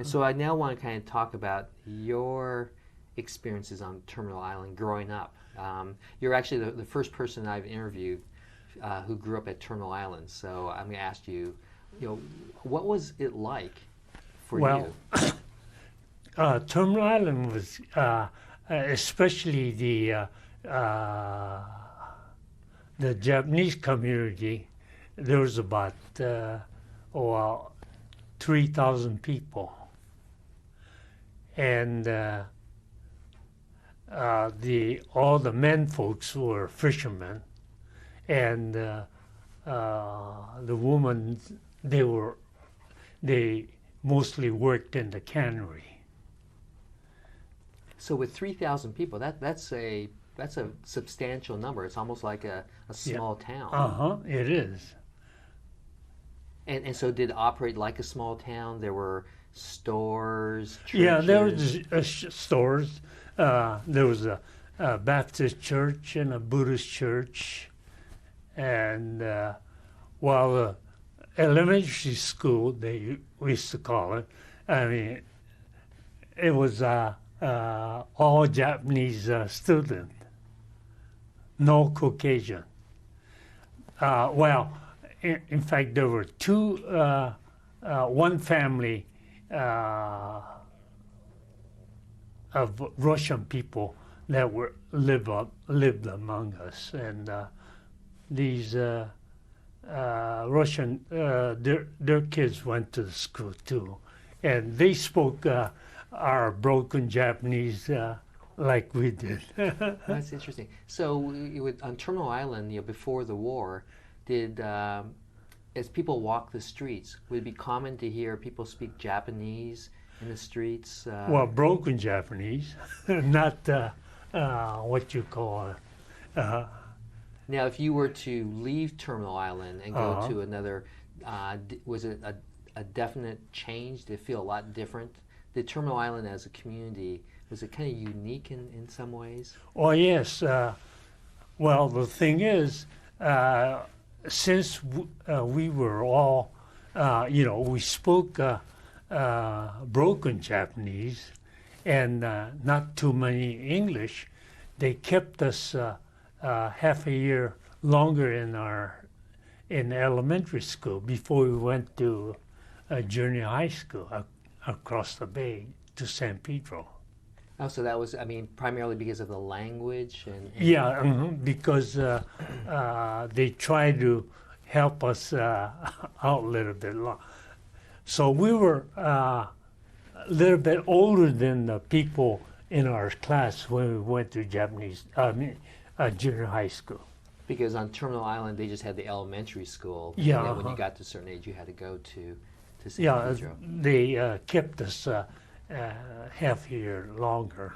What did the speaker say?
So I now want to kind of talk about your experiences on Terminal Island growing up. You're actually the first person I've interviewed who grew up at Terminal Island. So I'm going to ask you, what was it like for you? Terminal Island was, especially the Japanese community. There was about 3,000 people, and all the men folks were fishermen, and the women they mostly worked in the cannery. So with 3,000 people, that's a substantial number. It's almost like a small town. It is. And so did it operate like a small town? There were stores, churches? Yeah, there was stores. There was a Baptist church and a Buddhist church. And while the elementary school, we used to call it, I mean, it was all Japanese student, no Caucasian. In fact, there were one family of Russian people that lived among us, and these Russian, their kids went to the school too, and they spoke our broken Japanese like we did. That's interesting. So on Terminal Island, before the war, did as people walk the streets, would it be common to hear people speak Japanese in the streets? Well, broken Japanese, not what you call it. Now, if you were to leave Terminal Island and go to another, was it a definite change? Did it feel a lot different? Did Terminal Island as a community, was it kind of unique in some ways? Oh, yes. Well, the thing is, since we were all, we spoke broken Japanese and not too many English, they kept us half a year longer in elementary school before we went to junior high school across the bay to San Pedro. Oh, so that was, primarily because of the language? Yeah, because they tried to help us out a little bit. So we were a little bit older than the people in our class when we went to junior high school. Because on Terminal Island, they just had the elementary school. Yeah. And then when you got to a certain age, you had to go to San Pedro. They kept us half a year longer.